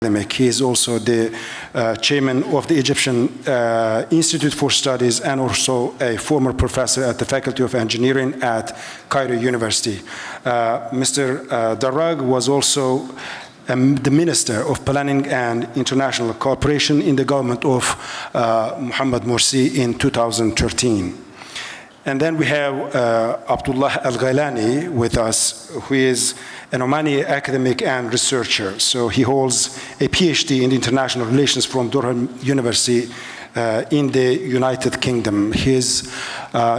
He is also the chairman of the Egyptian Institute for Studies and also a former professor at the Faculty of Engineering at Cairo University. Mr. Darragh was also the Minister of Planning and International Cooperation in the government of Mohamed Morsi in 2013. And then we have Abdullah Al-Ghailani with us, who is an Omani academic and researcher. So he holds a PhD in international relations from Durham University in the United Kingdom. His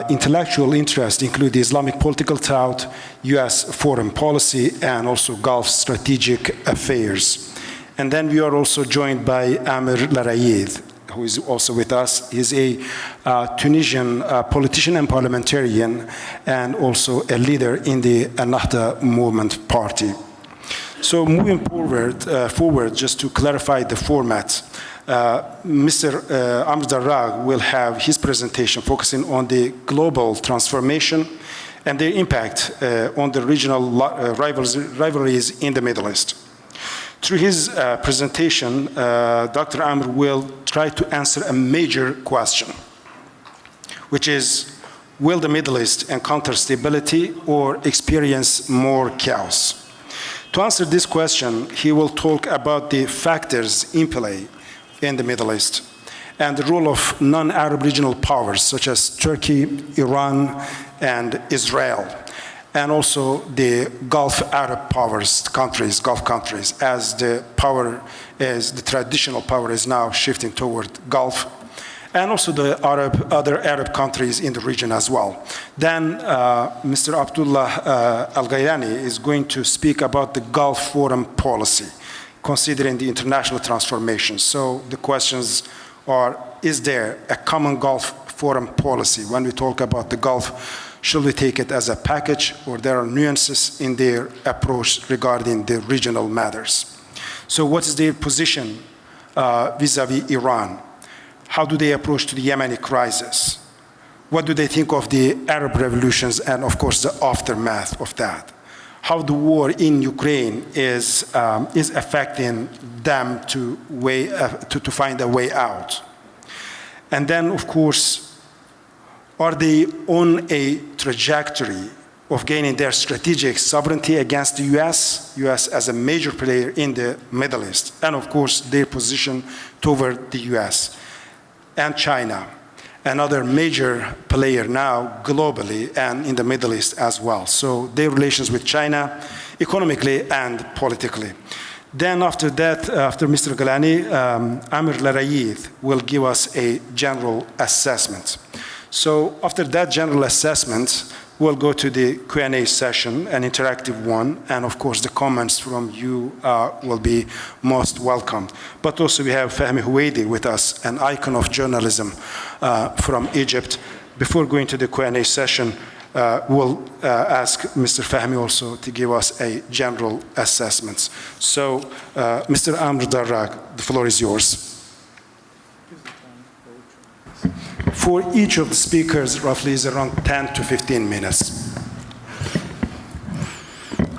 intellectual interests include the Islamic political thought, US foreign policy, and also Gulf strategic affairs. And then we are also joined by Amir Laraïd, who is also with us. He's a Tunisian politician and parliamentarian, and also a leader in the Ennahda movement party. So moving forward, just to clarify the format, Mr. Amr Darragh will have his presentation focusing on the global transformation and their impact on the regional rivalries in the Middle East. Through his presentation, Dr. Amr will try to answer a major question, which is, will the Middle East encounter stability or experience more chaos? To answer this question, he will talk about the factors in play in the Middle East and the role of non-Arab regional powers such as Turkey, Iran, and Israel, and also the Gulf Arab powers, Gulf countries, as the traditional power is now shifting toward Gulf, and also the other Arab countries in the region as well. Then Mr. Abdullah Al-Ghailani is going to speak about the Gulf foreign policy, considering the international transformation. So the questions are, is there a common Gulf foreign policy? When we talk about the Gulf, should we take it as a package, or there are nuances in their approach regarding the regional matters? So what is their position vis-à-vis Iran? How do they approach to the Yemeni crisis? What do they think of the Arab revolutions and, of course, the aftermath of that? How the war in Ukraine is affecting them to find a way out? And then, of course, are they on a trajectory of gaining their strategic sovereignty against the US as a major player in the Middle East, and of course their position toward the US and China, another major player now globally and in the Middle East as well. So their relations with China, economically and politically. Then after that, after Mr. Ghailani, Amir Laraïd will give us a general assessment. So after that general assessment, we'll go to the Q&A session, an interactive one, and of course the comments from you will be most welcome. But also we have Fahmi Huwaidi with us, an icon of journalism from Egypt. Before going to the Q&A session, we'll ask Mr. Fahmi also to give us a general assessment. So Mr. Amr Darragh, the floor is yours. For each of the speakers, roughly is around 10 to 15 minutes.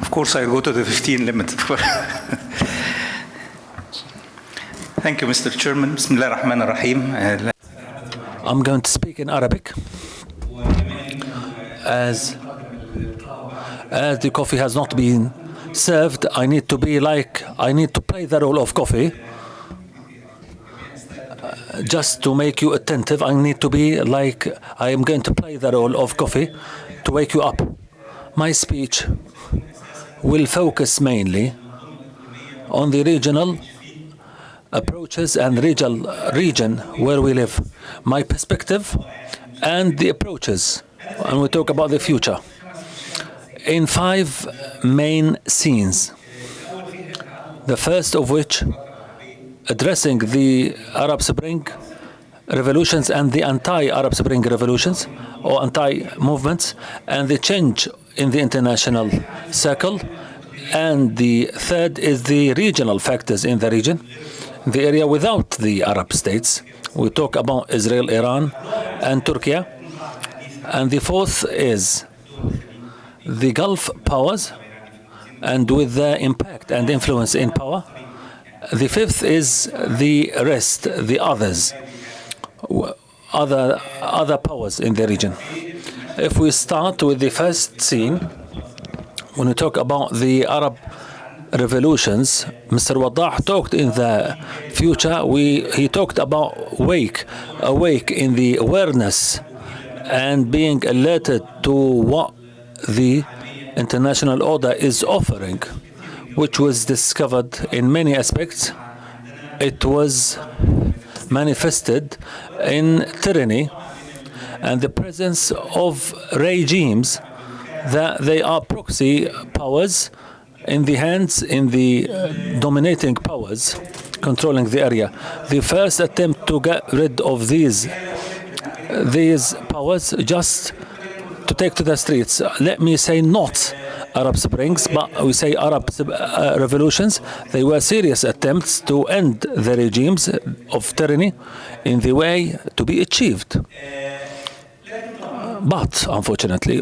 Of course, I'll go to the 15 limit. Thank you, Mr. Chairman. Bismillah ar-Rahman ar-Rahim. I'm going to speak in Arabic. As the coffee has not been served, I need to play the role of coffee. Just to make you attentive, I need to be like I am going to play the role of coffee to wake you up. My speech will focus mainly on the regional approaches and region where we live, my perspective and the approaches, and we talk about the future in 5 main scenes. The first of which addressing the Arab Spring revolutions and the anti-Arab Spring revolutions or anti-movements and the change in the international circle. And the third is the regional factors in the region, the area without the Arab states. We talk about Israel, Iran, and Turkey. And the fourth is the Gulf powers and with their impact and influence in power, The fifth is the rest, the others, other powers in the region. If we start with the first scene, when we talk about the Arab revolutions, Mr. Waddah talked in the future. He talked about awake in the awareness and being alerted to what the international order is offering, which was discovered in many aspects. It was manifested in tyranny and the presence of regimes that they are proxy powers in the hands, in the dominating powers controlling the area. The first attempt to get rid of these powers, just to take to the streets. Let me say not Arab Springs, but we say Arab revolutions. They were serious attempts to end the regimes of tyranny in the way to be achieved. But unfortunately,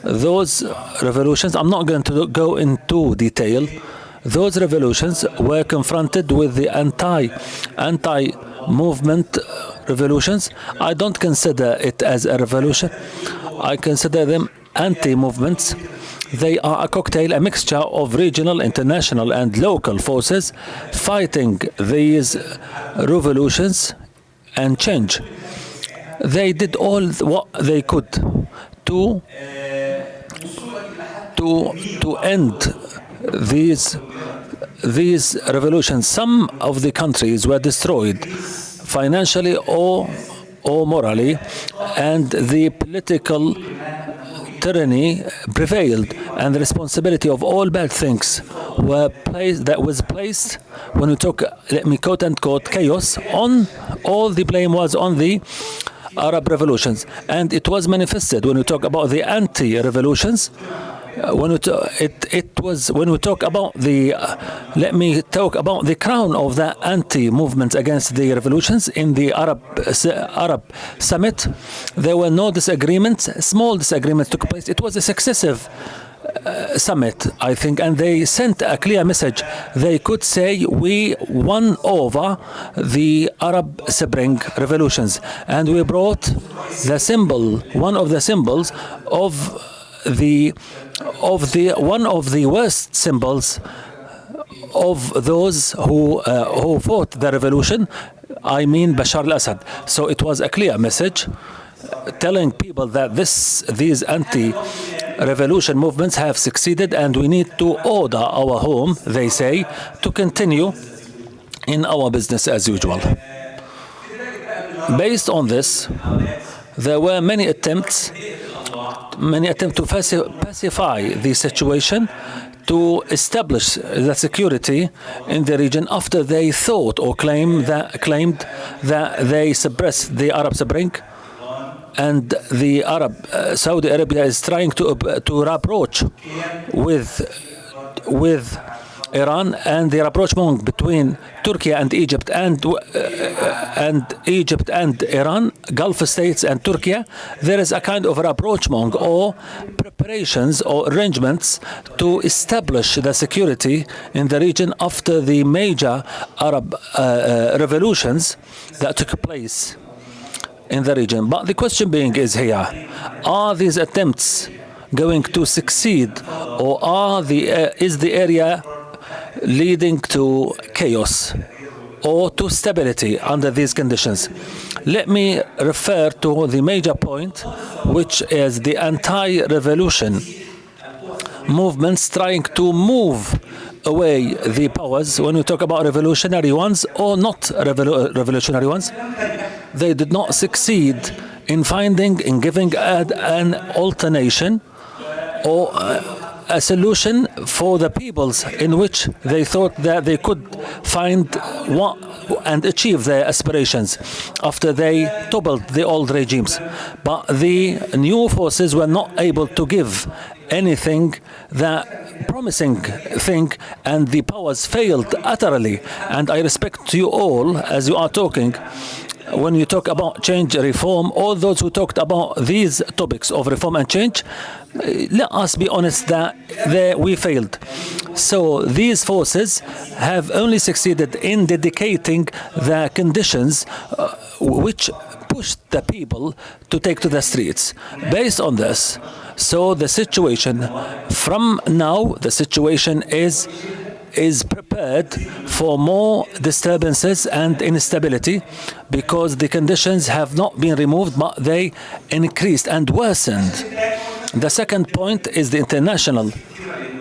those revolutions, I'm not going to go into detail. Those revolutions were confronted with the anti-movement revolutions. I don't consider it as a revolution. I consider them anti-movements. They are a cocktail, a mixture of regional, international, and local forces fighting these revolutions and change. They did all what they could to end these revolutions. Some of the countries were destroyed financially or morally, and the political tyranny prevailed, and the responsibility of all bad things was placed, when we talk, let me quote unquote, chaos, on all the blame was on the Arab revolutions, and it was manifested when we talk about the anti-revolutions. When we talk about let me talk about the crown of the anti-movements against the revolutions in the Arab summit. There were no disagreements. Small disagreements took place. It was a successive summit, I think, and they sent a clear message. They could say we won over the Arab Spring revolutions, and we brought the symbol, one of the symbols of one of the worst symbols of those who fought the revolution. I mean Bashar al-Assad. So it was a clear message telling people that these anti-revolution movements have succeeded, and we need to order our home, they say, to continue in our business as usual. Based on this, there were many attempts to pacify the situation, to establish the security in the region after they thought or claimed that they suppressed the Arab Spring. And the Saudi Arabia is trying to rapproch with Iran, and the rapprochement between Turkey and Egypt and Egypt and Iran, Gulf states and Turkey, there is a kind of rapprochement or preparations or arrangements to establish the security in the region after the major Arab revolutions that took place in the region. But the question being is here, are these attempts going to succeed, or is the area leading to chaos or to stability under these conditions? Let me refer to the major point, which is the anti-revolution movements trying to move away the powers. When we talk about revolutionary ones or not revolutionary ones, they did not succeed in giving an alternation or a solution for the peoples in which they thought that they could find and achieve their aspirations after they toppled the old regimes. But the new forces were not able to give anything, that promising thing, and the powers failed utterly. And I respect you all as you are talking. when you talk about change, reform, all those who talked about these topics of reform and change, let us be honest that we failed. So these forces have only succeeded in dedicating the conditions which pushed the people to take to the streets. Based on this, so the situation from now, the situation is prepared for more disturbances and instability because the conditions have not been removed, but they increased and worsened. The second point is the international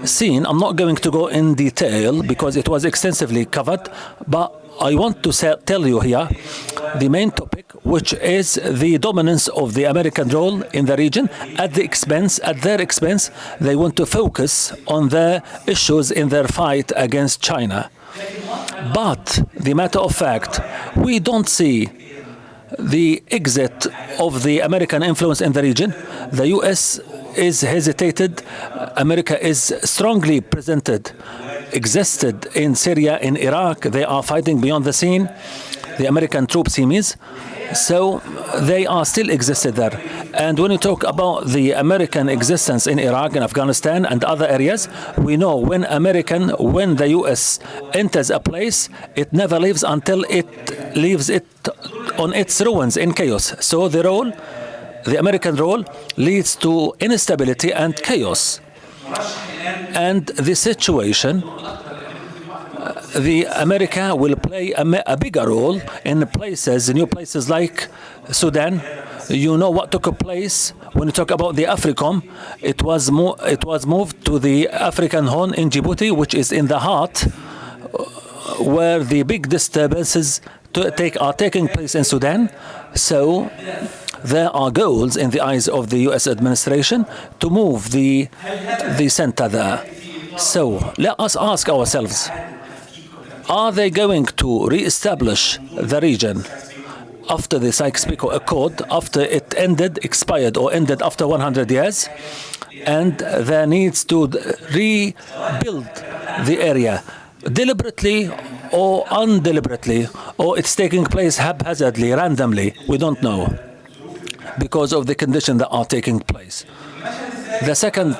scene. I'm not going to go in detail because it was extensively covered, but I want to tell you here the main topic, which is the dominance of the American role in the region at their expense. They want to focus on their issues in their fight against China. But the matter of fact, we don't see the exit of the American influence in the region. The U.S. is hesitated. America is strongly existed in Syria, in Iraq. They are fighting beyond the scene. The American troops, he means. So they are still existed there. And when you talk about the American existence in Iraq and Afghanistan and other areas, we know when the U.S. enters a place, it never leaves until it leaves it on its ruins in chaos. So the American role leads to instability and chaos. And the situation, the America will play a bigger role in new places like Sudan. You know what took place when you talk about the AFRICOM. It was moved to the African Horn in Djibouti, which is in the heart where the big disturbances are taking place in Sudan. So there are goals in the eyes of the U.S. administration to move the center there. So let us ask ourselves, are they going to re-establish the region after the Sykes-Picot Accord, after it expired after 100 years? And there needs to rebuild the area deliberately or undeliberately, or it's taking place haphazardly, randomly. We don't know, because of the conditions that are taking place. The second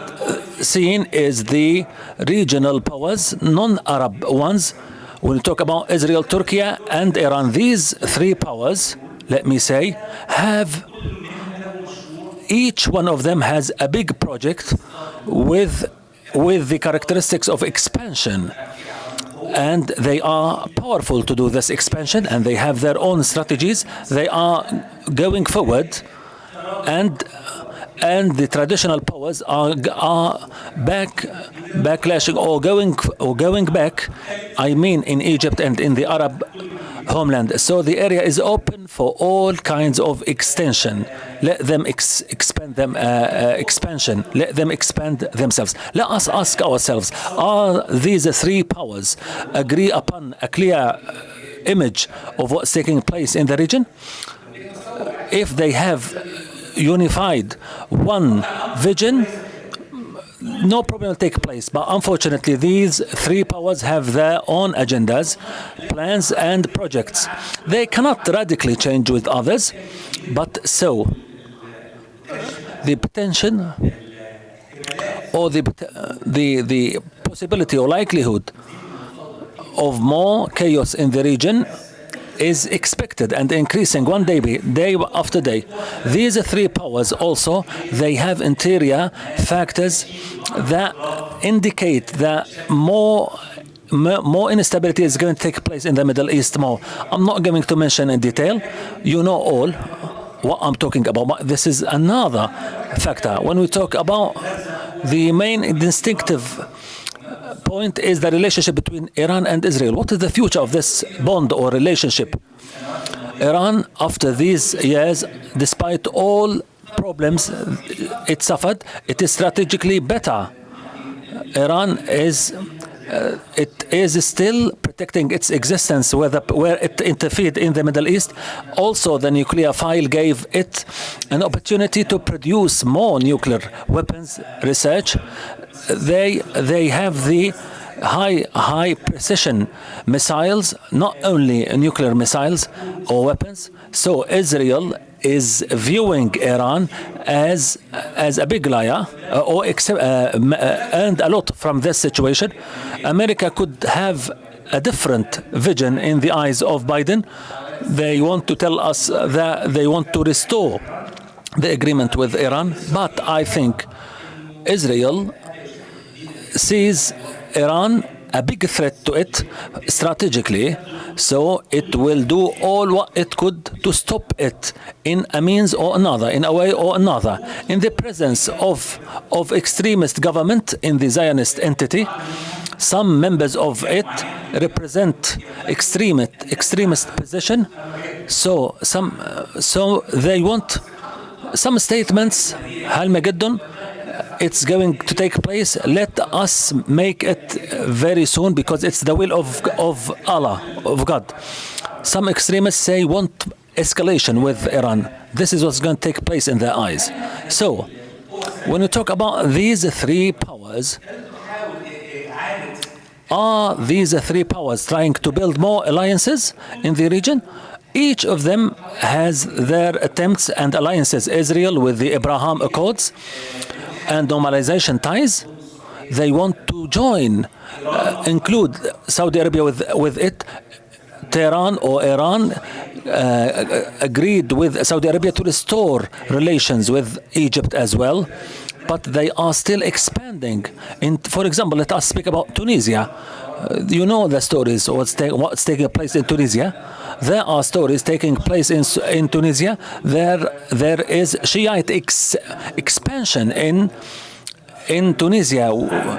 scene is the regional powers, non-Arab ones. When we talk about Israel, Turkey, and Iran, these three powers, let me say, each one of them has a big project with the characteristics of expansion. And they are powerful to do this expansion, and they have their own strategies. They are going forward, and the traditional powers are backlashing or going back. I mean, in Egypt and in the Arab homeland. So the area is open for all kinds of extension. Let them expansion. Let them expand themselves. Let us ask ourselves: are these three powers agree upon a clear image of what's taking place in the region? If they have unified one vision, no problem will take place. But unfortunately, these three powers have their own agendas, plans, and projects. They cannot radically change with others, but so the potential or the possibility or likelihood of more chaos in the region is expected and increasing day after day. These three powers also, they have interior factors that indicate that more instability is going to take place in the Middle East more. I'm not going to mention in detail. You know all what I'm talking about, but this is another factor. When we talk about the main distinctive point is the relationship between Iran and Israel. What is the future of this bond or relationship? Iran, after these years, despite all problems it suffered, it is strategically better. Iran is still protecting its existence where it interfered in the Middle East. Also, the nuclear file gave it an opportunity to produce more nuclear weapons research. They have the high precision missiles, not only nuclear missiles or weapons. So Israel is viewing Iran as a big liar, earned a lot from this situation. America could have a different vision in the eyes of Biden. They want to tell us that they want to restore the agreement with Iran, but I think Israel sees Iran a big threat to it strategically, so it will do all what it could to stop it in a means or another, in a way or another. In the presence of extremist government in the Zionist entity, some members of it represent extremist position, so they want some statements. Halmageddon, it's going to take place. Let us make it very soon, because it's the will of Allah, of God. Some extremists say want escalation with Iran. This is what's going to take place in their eyes. So, when we talk about these three powers, are these three powers trying to build more alliances in the region? Each of them has their attempts and alliances. Israel with the Abraham Accords and normalization ties. They want to join, include Saudi Arabia with it. Tehran or Iran agreed with Saudi Arabia to restore relations with Egypt as well. But they are still expanding. For example, let us speak about Tunisia. You know the stories, what's taking place in Tunisia. There are stories taking place in Tunisia. There is Shiite expansion in Tunisia,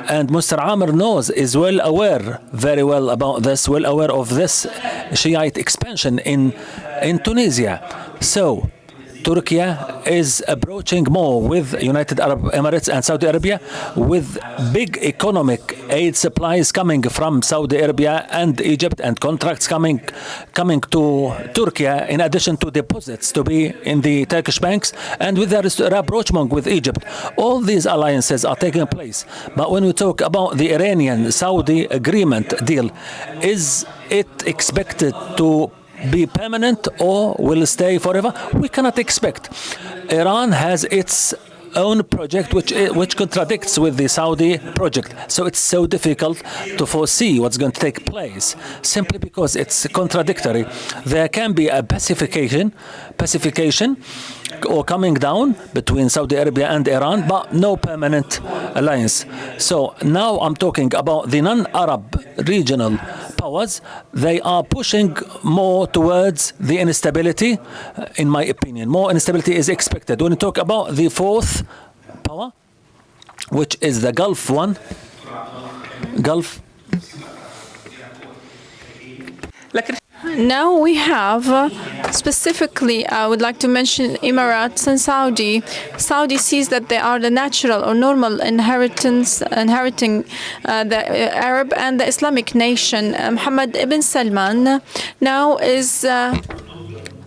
and Mr. Amr is very well about this, well aware of this Shiite expansion in Tunisia. So Turkey is approaching more with United Arab Emirates and Saudi Arabia, with big economic aid supplies coming from Saudi Arabia and Egypt, and contracts coming to Turkey, in addition to deposits to be in the Turkish banks, and with the rapprochement with Egypt. All these alliances are taking place. But when we talk about the Iranian-Saudi agreement deal, is it expected to be permanent or will stay forever? We cannot expect. Iran has its own project which contradicts with the Saudi project. So it's so difficult to foresee what's going to take place, simply because it's contradictory. There can be a pacification or coming down between Saudi Arabia and Iran, but no permanent alliance. So now I'm talking about the non-Arab regional powers. They are pushing more towards the instability, in my opinion. More instability is expected. When you talk about the fourth power, which is the Gulf one, Now we have, specifically, I would like to mention Emirates and Saudi. Saudi sees that they are the natural or normal inheriting the Arab and the Islamic nation. Mohammed ibn Salman now is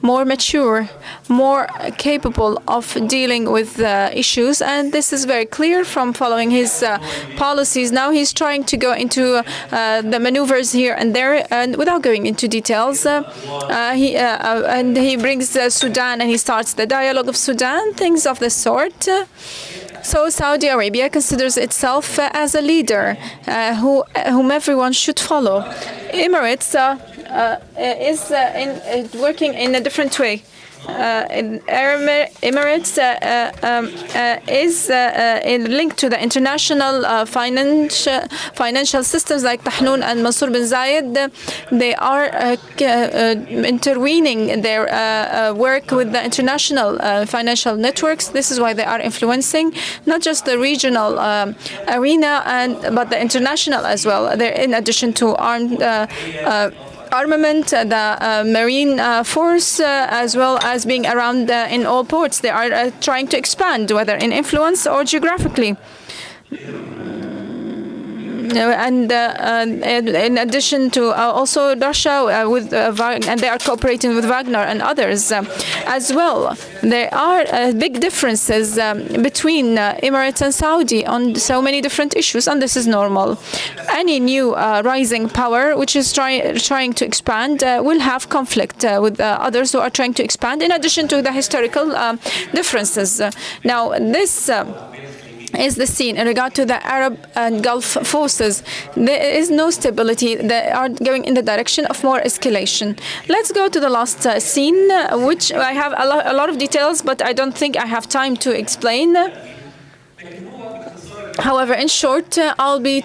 more mature, more capable of dealing with issues, and this is very clear from following his policies. Now he's trying to go into the maneuvers here and there, and without going into details, and he brings Sudan and he starts the dialogue of Sudan, things of the sort. So Saudi Arabia considers itself as a leader whom everyone should follow. Emirates is working in a different way. Emirates is linked to the international financial systems like Tahnoun and Mansour bin Zayed. They are intervening their work with the international financial networks. This is why they are influencing not just the regional arena, but the international as well. They're, in addition to armament, the marine force, as well as being around in all ports. They are trying to expand, whether in influence or geographically. in addition to also Russia and they are cooperating with Wagner and others as well. There are big differences between Emirates and Saudi on so many different issues, and this is normal. Any new rising power which is trying to expand will have conflict with others who are trying to expand, in addition to the historical differences. Now, this is the scene in regard to the Arab and Gulf forces. There is no stability. They are going in the direction of more escalation. Let's go to the last scene, which I have a lot of details, but I don't think I have time to explain. However, in short, I'll be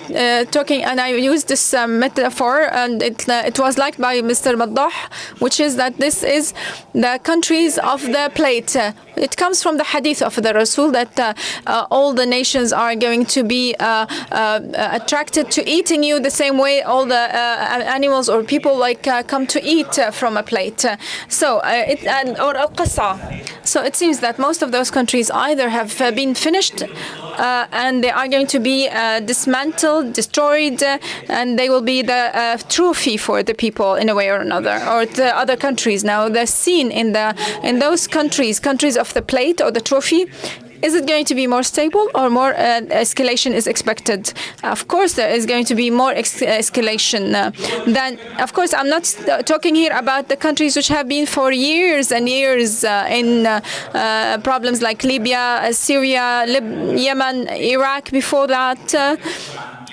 talking, and I use this metaphor, and it was liked by Mr. Maddah, which is that this is the countries of the plate. It comes from the hadith of the Rasul that all the nations are going to be attracted to eating you the same way all the animals or people come to eat from a plate. So it seems that most of those countries either have been finished and they are going to be dismantled, destroyed, and they will be the trophy for the people in a way or another, or the other countries. Now, the scene in those countries of the plate or the trophy, is it going to be more stable or more escalation is expected? Of course, there is going to be more escalation. Then, of course, I'm not talking here about the countries which have been for years and years in problems like Libya, Syria, Yemen, Iraq before that.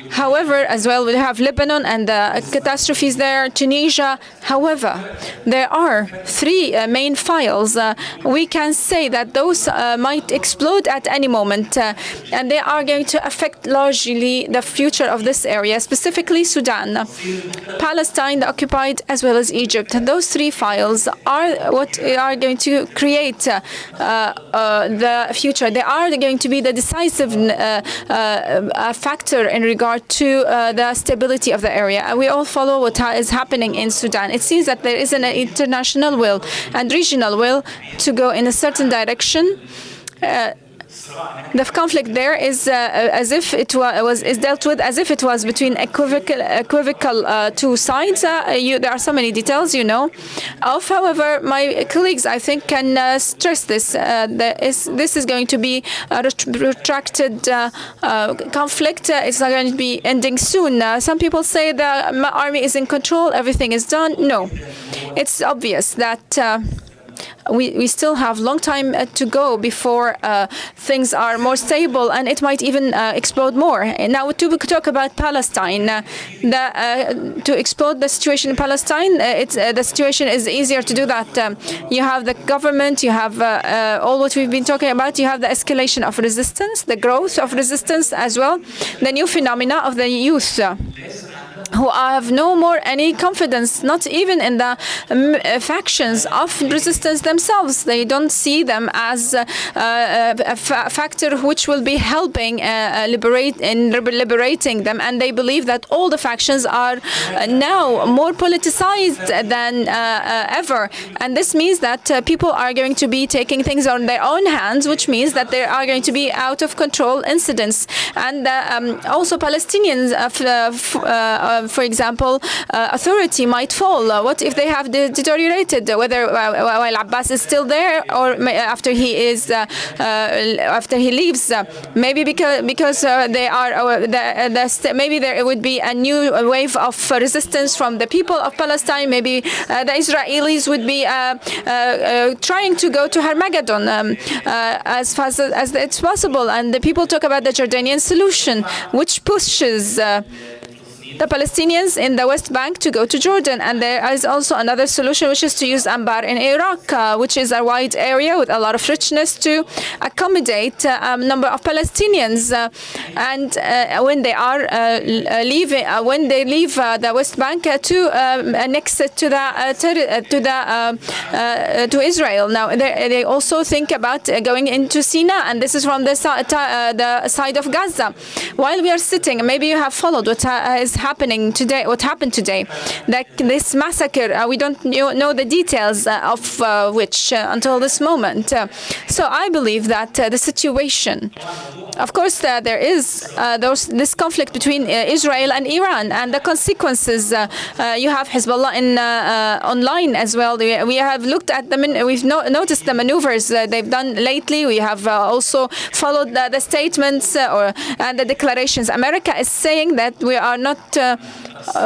However, as well, we have Lebanon and the catastrophes there, Tunisia. However, there are three main files. We can say that those might explode at any moment, and they are going to affect largely the future of this area, specifically Sudan, Palestine, the occupied, as well as Egypt. Those three files are what are going to create the future. They are going to be the decisive factor in regard to the stability of the area. And we all follow what is happening in Sudan. It seems that there is an international will and regional will to go in a certain direction. The conflict there is as if it is dealt with as if it was between equivocal two sides. There are so many details, However, my colleagues, I think, can stress this. This is going to be a retracted conflict. It's not going to be ending soon. Some people say the army is in control, everything is done. No, it's obvious that we still have a long time to go before things are more stable, and it might even explode more. Now, to talk about Palestine, to explode the situation in Palestine, the situation is easier to do that. You have the government, you have all what we've been talking about, you have the escalation of resistance, the growth of resistance as well, the new phenomena of the youth, who have no more any confidence, not even in the factions of resistance themselves. They don't see them as a factor which will be helping liberating them, and they believe that all the factions are now more politicized than ever. And this means that people are going to be taking things on their own hands, which means that there are going to be out of control incidents. And also Palestinians, for example, authority might fall. What if they have deteriorated? Whether while Abbas is still there, or after he leaves, maybe because they are maybe there would be a new wave of resistance from the people of Palestine. Maybe the Israelis would be trying to go to Armageddon as fast as it's possible. And the people talk about the Jordanian solution, which pushes the Palestinians in the West Bank to go to Jordan. And there is also another solution, which is to use Anbar in Iraq, which is a wide area with a lot of richness to accommodate a number of Palestinians. And when they are leaving, when they leave the West Bank to annex it to Israel. Now they also think about going into Sinai, and this is from the side of Gaza. While we are sitting, maybe you have followed what is happening today. What happened today? This massacre. We don't know the details of which until this moment. So I believe that the situation of course, there is this conflict between Israel and Iran, and the consequences. You have Hezbollah online as well. We have looked at them. We've noticed the maneuvers they've done lately. We have also followed the statements and the declarations. America is saying that we are not.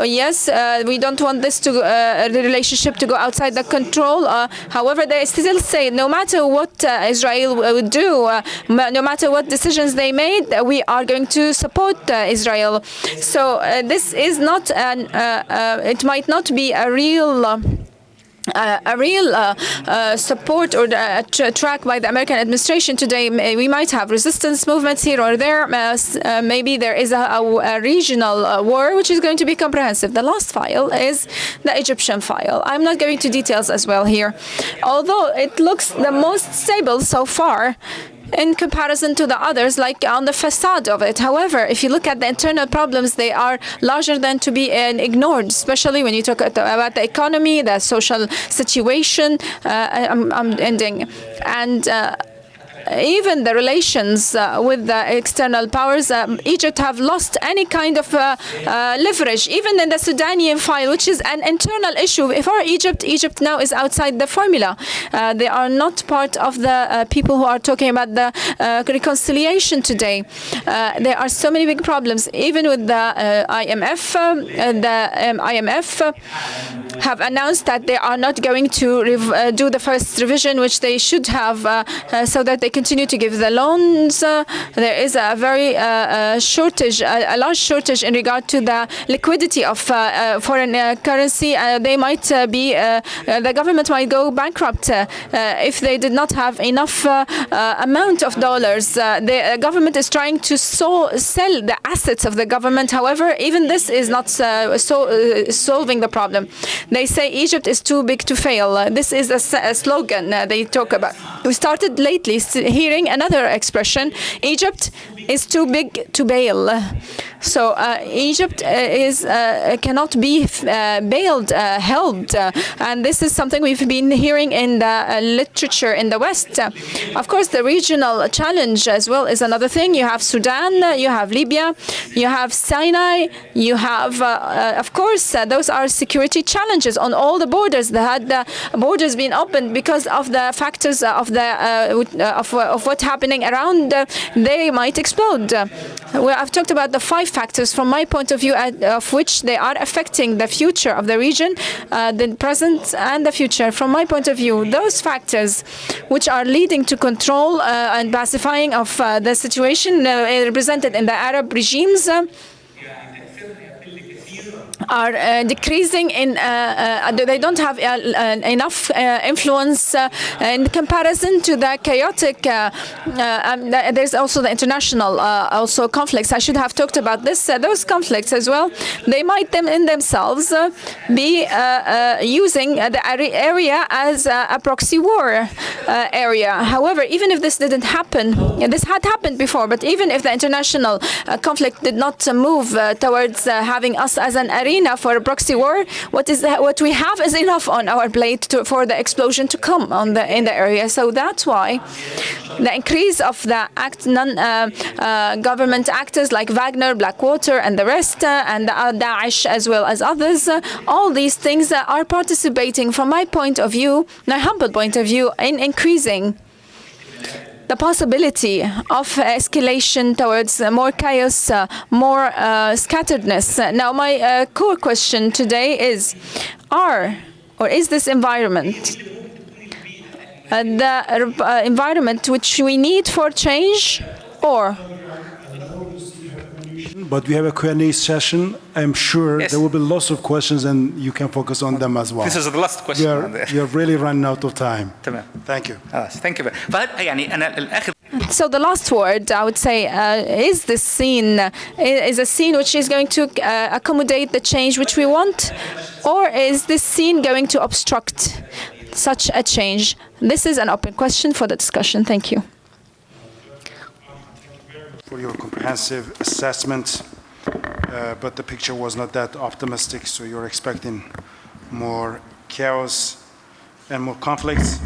Yes, we don't want this to the relationship to go outside the control. However, they still say no matter what Israel would do, no matter what decisions they made, we are going to support Israel. So this is not it might not be a real support or track by the American administration today. We might have resistance movements here or there. Maybe there is a regional war which is going to be comprehensive. The last file is the Egyptian file. I'm not going into details as well here. Although it looks the most stable so far, in comparison to the others, like on the facade of it. However, if you look at the internal problems, they are larger than to be ignored, especially when you talk about the economy, the social situation. I'm ending. And even the relations with the external powers, Egypt have lost any kind of leverage, even in the Sudanian file, which is an internal issue. For Egypt now is outside the formula. They are not part of the people who are talking about the reconciliation today. There are so many big problems, even with the IMF. The IMF have announced that they are not going to do the first revision, which they should have, so that they continue to give the loans. There is a very shortage, a large shortage in regard to the liquidity of foreign currency. They might the government might go bankrupt if they did not have enough amount of dollars. The government is trying to sell the assets of the government. However, even this is not solving the problem. They say Egypt is too big to fail. This is a slogan they talk about. We started lately hearing another expression: Egypt is too big to bail. So Egypt cannot be bailed, held, and this is something we've been hearing in the literature in the West. Of course, the regional challenge as well is another thing. You have Sudan, you have Libya, you have Sinai, you have, of course, those are security challenges on all the borders. They had the borders being opened because of the factors of what's happening around. They might explode. Well, I've talked about the 5 factors from my point of view, of which they are affecting the future of the region, the present and the future. From my point of view, those factors which are leading to control and pacifying of the situation represented in the Arab regimes are decreasing in they don't have enough influence in comparison to the chaotic there's also the international also conflicts. I should have talked about this. Those conflicts as well, they might in themselves be using the area as a proxy war area. However, even if this didn't happen, this had happened before, but even if the international conflict did not move towards having us as an arena for a proxy war, what we have is enough on our plate for the explosion to come in the area. So that's why the increase of the non-government actors like Wagner, Blackwater, and the rest, and Daesh as well as others, all these things are participating, from my point of view, my humble point of view, in increasing the possibility of escalation towards more chaos, more scatteredness. Now, my core question today is, is this environment the environment which we need for change, or? But we have a Q&A session. I'm sure Yes. there will be lots of questions, and you can focus on them as well. This is the last question. We are really running out of time. تمام. Thank you. Thank you. يعني أنا الآخر. So the last word, I would say, is this scene is a scene which is going to accommodate the change which we want, or is this scene going to obstruct such a change? This is an open question for the discussion. Thank you. For your comprehensive assessment, but the picture was not that optimistic, so you're expecting more chaos and more conflicts.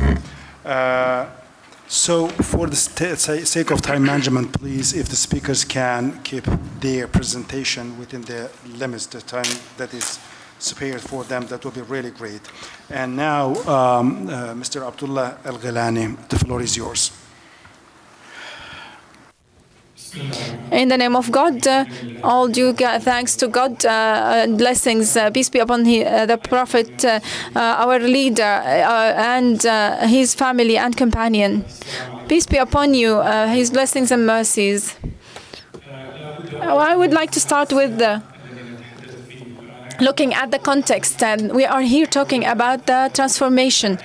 So for the sake of time management, please, if the speakers can keep their presentation within the limits, the time that is spared for them, that would be really great. And now, Mr. Abdullah Al-Ghilani, the floor is yours. In the name of God, all due thanks to God, blessings, peace be upon the Prophet, our leader, and his family and companion. Peace be upon you, his blessings and mercies. I would like to start with looking at the context, and we are here talking about the transformation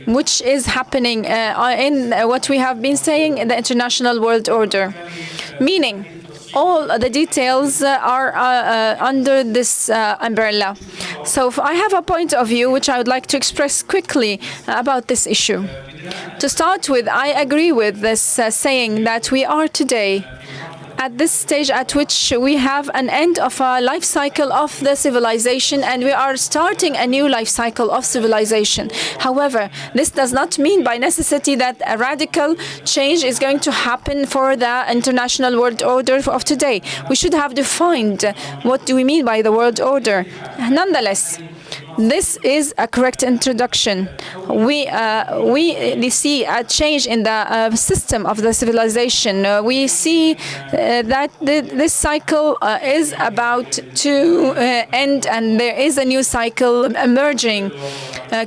which is happening in what we have been saying in the international world order. Meaning, all the details are under this umbrella. So I have a point of view which I would like to express quickly about this issue. To start with, I agree with this saying that we are today at this stage at which we have an end of a life cycle of the civilization, and we are starting a new life cycle of civilization. However, this does not mean by necessity that a radical change is going to happen for the international world order of today. We should have defined what do we mean by the world order. Nonetheless, this is a correct introduction. We see a change in the system of the civilization. We see that this cycle is about to end, and there is a new cycle emerging,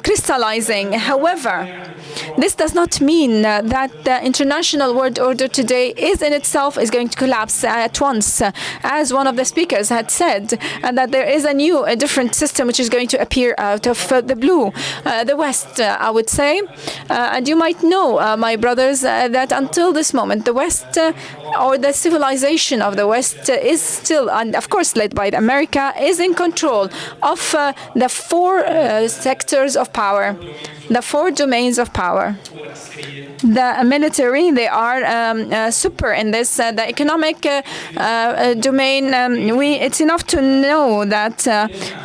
crystallizing. However, this does not mean that the international world order today is going to collapse at once, as one of the speakers had said, and that there is a different system which is going to appear out of the blue. The West, I would say, and you might know, my brothers, that until this moment, the West, or the civilization of the West, is still, and of course led by America, is in control of the four sectors of power, the four domains of power. The military, they are super in this. The economic domain, it's enough to know that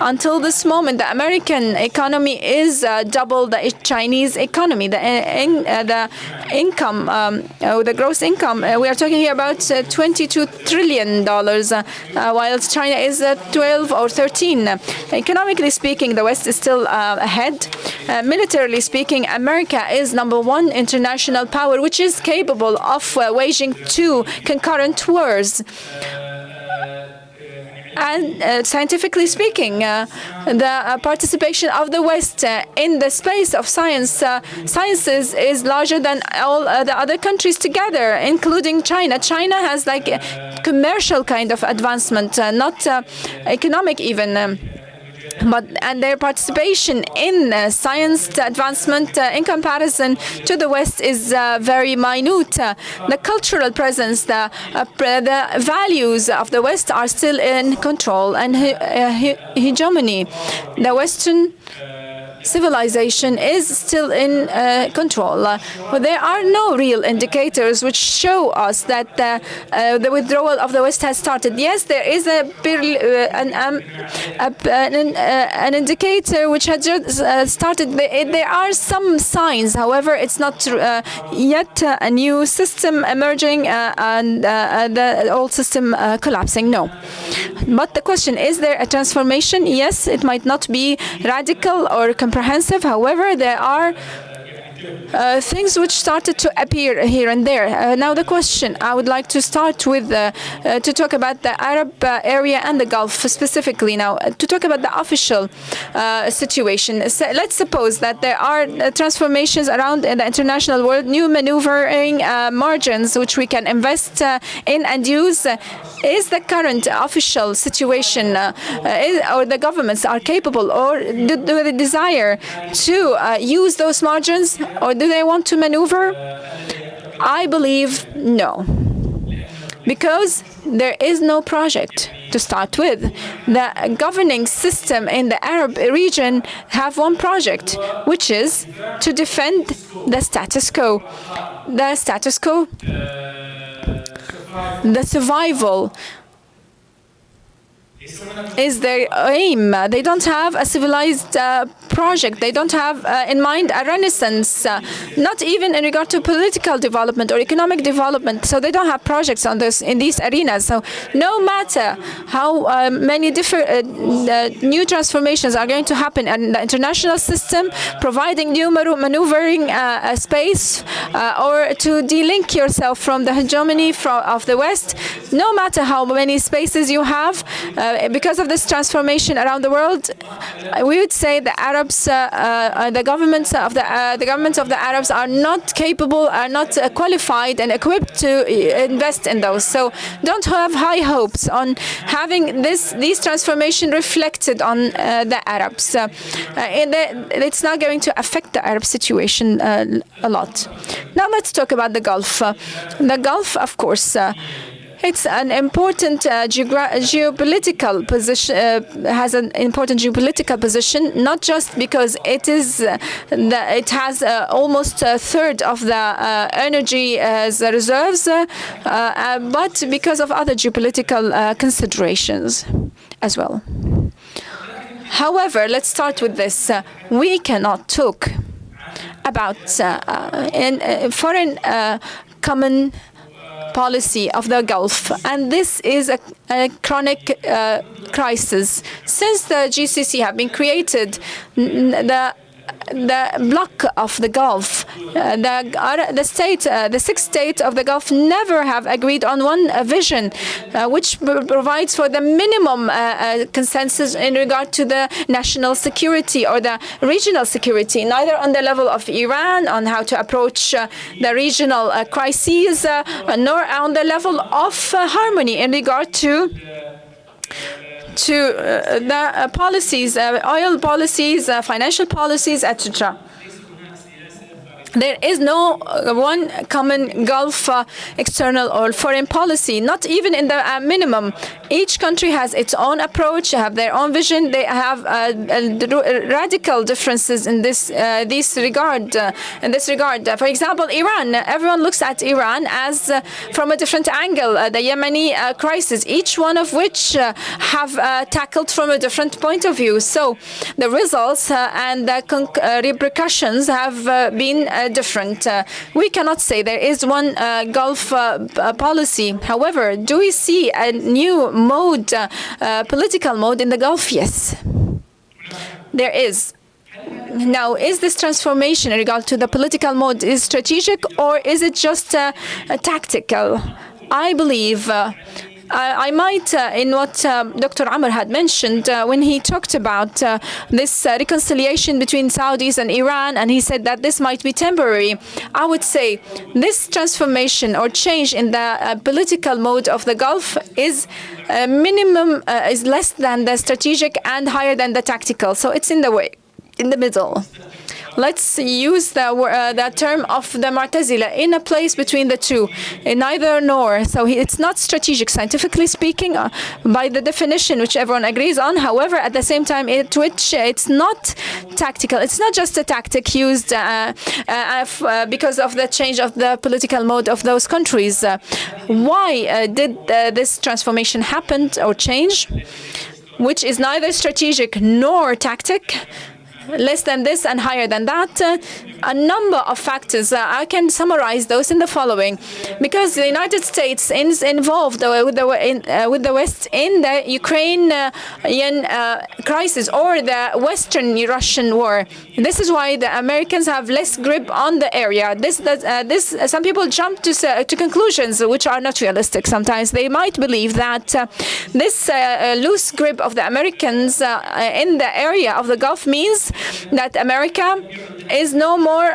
until this moment, the American economy is double the Chinese economy. The income, the gross income, we are talking here about $22 trillion, whilst China is 12 or 13. Economically speaking, the West is still ahead. Militarily speaking, America is #1 international power, which is capable of waging 2 concurrent wars. And scientifically speaking, the participation of the West in the space of sciences is larger than all the other countries together, including China. China has like a commercial kind of advancement, not economic even. And their participation in science advancement in comparison to the West is very minute. The cultural presence, the values of the West are still in control and hegemony. The Western civilization is still in control. But there are no real indicators which show us that the withdrawal of the West has started. Yes, there is an indicator which had just started. There are some signs. However, it's not yet a new system emerging and the old system collapsing. No. But the question, is there a transformation? Yes, it might not be radical or comprehensive. However, there are things which started to appear here and there. Now the question, I would like to start with to talk about the Arab area and the Gulf specifically. Now, to talk about the official situation. So let's suppose that there are transformations around in the international world, new maneuvering margins which we can invest in and use. Is the current official situation or the governments are capable, or do they desire to use those margins, or do they want to maneuver? I believe no, because there is no project to start with. The governing system in the Arab region have one project, which is to defend the status quo. The status quo, the survival is their aim. They don't have a civilized project. They don't have in mind a renaissance, not even in regard to political development or economic development. So they don't have projects on this in these arenas. So no matter how many different new transformations are going to happen in the international system, providing new maneuvering space or to delink yourself from the hegemony of the West, no matter how many spaces you have, because of this transformation around the world, we would say the Arabs, the governments of the Arabs are not capable, are not qualified and equipped to invest in those. So don't have high hopes on having these transformation reflected on the Arabs. It's not going to affect the Arab situation a lot. Now let's talk about the Gulf. The Gulf, of course, it's an important geopolitical position. Has an important geopolitical position, not just because it has almost a third of the energy as reserves, but because of other geopolitical considerations as well. However, let's start with this. We cannot talk about foreign common policy of the Gulf, and this is a chronic crisis. Since the GCC have been created, the bloc of the Gulf, the six states of the Gulf never have agreed on one vision, which provides for the minimum consensus in regard to the national security or the regional security, neither on the level of Iran on how to approach the regional crises, nor on the level of harmony in regard to the policies, oil policies, financial policies, etc. There is no one common Gulf external or foreign policy, not even in the minimum. Each country has its own approach, have their own vision. They have radical differences in this regard. For example, Iran. Everyone looks at Iran as from a different angle. The Yemeni crisis, each one of which have tackled from a different point of view. So the results and the repercussions have been different. We cannot say there is one Gulf policy. However, do we see a new mode, political mode in the Gulf? Yes, there is. Now, is this transformation in regard to the political mode is strategic or is it just tactical? I believe I might, in what Dr. Amr had mentioned when he talked about this reconciliation between Saudis and Iran, and he said that this might be temporary. I would say this transformation or change in the political mode of the Gulf is minimum, is less than the strategic and higher than the tactical. So it's in the way, in the middle. Let's use the term of the Mu'tazila, in a place between the two, neither nor. So it's not strategic, scientifically speaking, by the definition which everyone agrees on. However, at the same time, it's not tactical. It's not just a tactic used because of the change of the political mode of those countries. Why did this transformation happen or change, which is neither strategic nor tactic? Less than this and higher than that, a number of factors. I can summarize those in the following. Because the United States is involved with the West in the Ukrainian crisis or the Western Russian war. This is why the Americans have less grip on the area. Some people jump to conclusions which are not realistic. Sometimes they might believe that this loose grip of the Americans in the area of the Gulf means that America is no more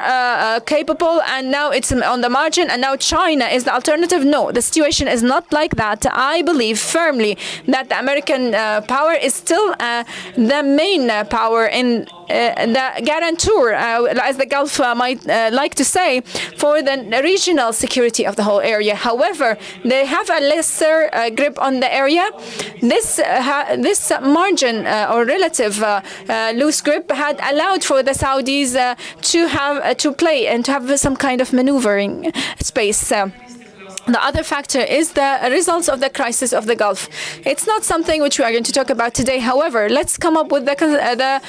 capable and now it's on the margin and now China is the alternative. No, the situation is not like that. I believe firmly that the American power is still the main power in the guarantor, as the Gulf might like to say, for the regional security of the whole area. However, they have a lesser grip on the area. This margin or relative loose grip had allowed for the Saudis to play and to have some kind of maneuvering space. The other factor is the results of the crisis of the Gulf. It's not something which we are going to talk about today. However, let's come up with the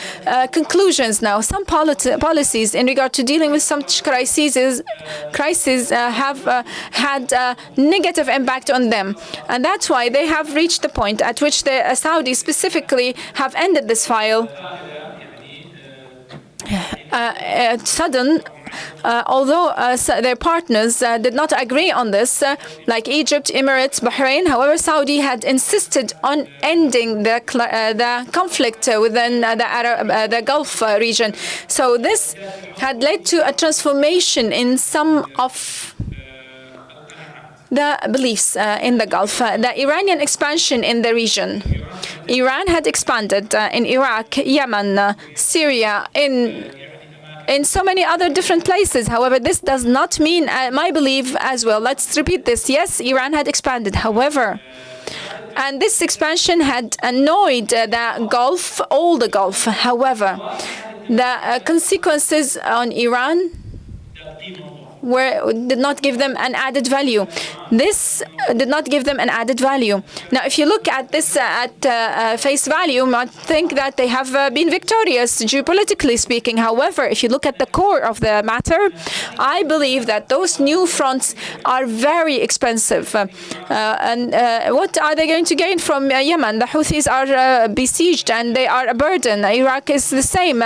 conclusions now. Some policies in regard to dealing with some crises have had a negative impact on them. And that's why they have reached the point at which the Saudis specifically have ended this file. Although their partners did not agree on this, like Egypt, Emirates, Bahrain, however, Saudi had insisted on ending the conflict within the Gulf region. So this had led to a transformation in some of the beliefs in the Gulf. The Iranian expansion in the region. Iran had expanded in Iraq, Yemen, Syria, in so many other different places. However, this does not mean my belief as well. Let's repeat this. Yes, Iran had expanded. However, and this expansion had annoyed the Gulf, all the Gulf. However, the consequences on Iran did not give them an added value. This did not give them an added value. Now, if you look at this at face value, you might think that they have been victorious, geopolitically speaking. However, if you look at the core of the matter, I believe that those new fronts are very expensive. And what are they going to gain from Yemen? The Houthis are besieged and they are a burden. Iraq is the same,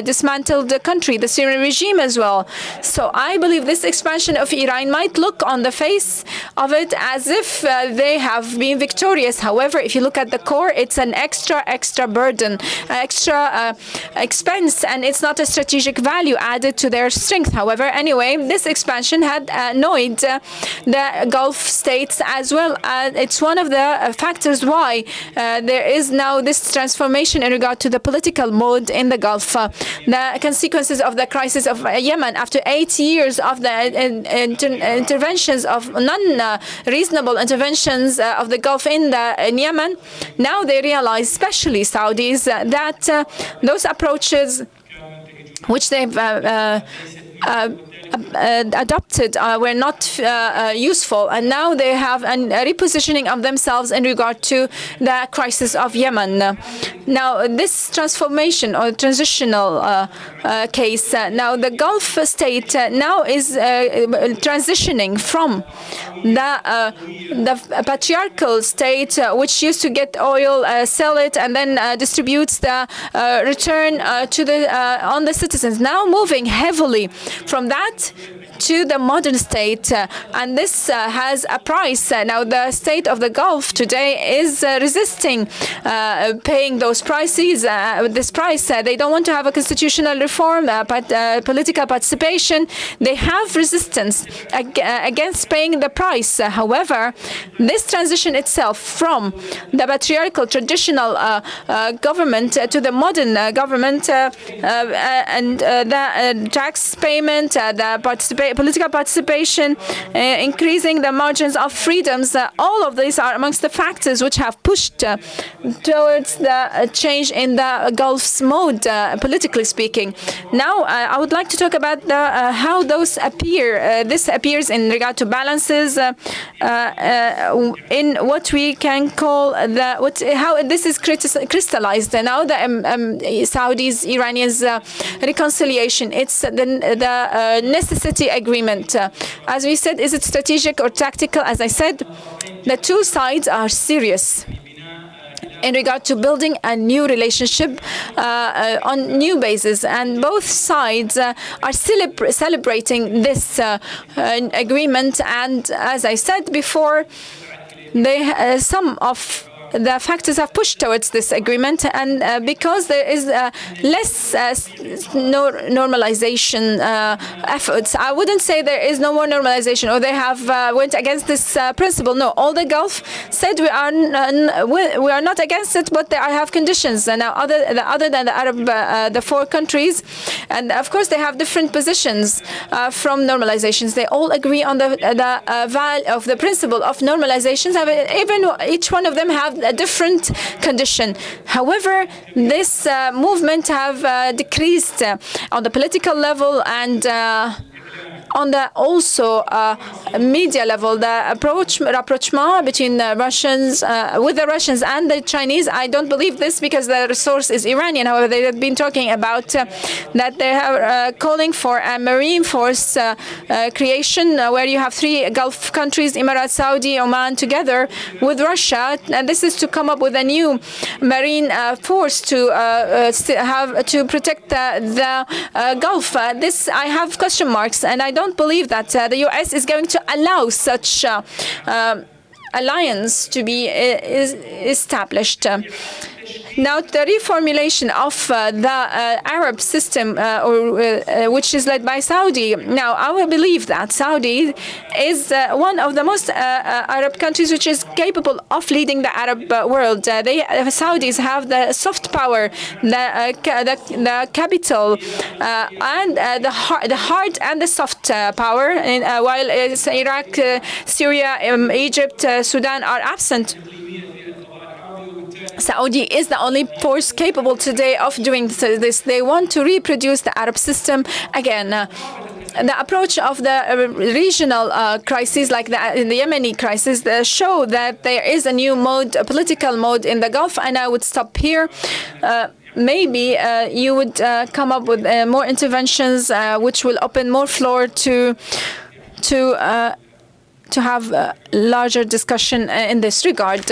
dismantled country, the Syrian regime as well. So I believe this expansion of Iran might look on the face of it as if they have been victorious. However, if you look at the core, it's an extra burden, extra expense, and it's not a strategic value added to their strength. However, anyway, this expansion had annoyed the Gulf states as well. It's one of the factors why there is now this transformation in regard to the political mode in the Gulf. The consequences of the crisis of Yemen after 8 years of the interventions of non-reasonable interventions of the Gulf in Yemen, now they realize, especially Saudis, that those approaches which they've adopted were not useful, and now they have a repositioning of themselves in regard to the crisis of Yemen. Now, this transformation or transitional case, now the Gulf state now is transitioning from the patriarchal state, which used to get oil, sell it, and then distributes the return to on the citizens. Now moving heavily from that to the modern state, and this has a price. Now, the state of the Gulf today is resisting paying those prices. This price, they don't want to have a constitutional reform, but political participation. They have resistance against paying the price. However, this transition itself from the patriarchal traditional government to the modern government and the tax payment, the political participation, increasing the margins of freedoms, all of these are amongst the factors which have pushed towards the change in the Gulf's mode, politically speaking. Now, I would like to talk about how those appear. This appears in regard to balances in what we can call how this is crystallized. Now, the Saudis, Iranians reconciliation. It's the necessity agreement. As we said, is it strategic or tactical? As I said, the two sides are serious in regard to building a new relationship on new basis, and both sides are celebrating this agreement. And as I said before, some of the factors have pushed towards this agreement, and because there is less normalization efforts, I wouldn't say there is no more normalization or they have went against this principle. No, all the Gulf said we are not against it, but they have conditions. And now, other than the Arab, the four countries, and of course they have different positions from normalizations. They all agree on the value of the principle of normalizations. Even each one of them have a different condition. However, this movement have decreased on the political level and on the also media level, the rapprochement between the Russians, with the Russians and the Chinese, I don't believe this because the resource is Iranian. However, they have been talking about that they are calling for a marine force creation where you have 3 Gulf countries, Emirates, Saudi, Oman, together with Russia. And this is to come up with a new marine force to protect the Gulf. This I have question marks, and I don't believe that the U.S. is going to allow such alliance to be established. Now, the reformulation of the Arab system, which is led by Saudi. Now, I will believe that Saudi is one of the most Arab countries which is capable of leading the Arab world. Saudis have the soft power, the capital, and the hard and the soft power. While Iraq, Syria, Egypt, Sudan are absent, Saudi is the only force capable today of doing this. They want to reproduce the Arab system again. The approach of the regional crises, like the Yemeni crisis, show that there is a new mode, a political mode in the Gulf, and I would stop here. Maybe you would come up with more interventions which will open more floor to have a larger discussion in this regard.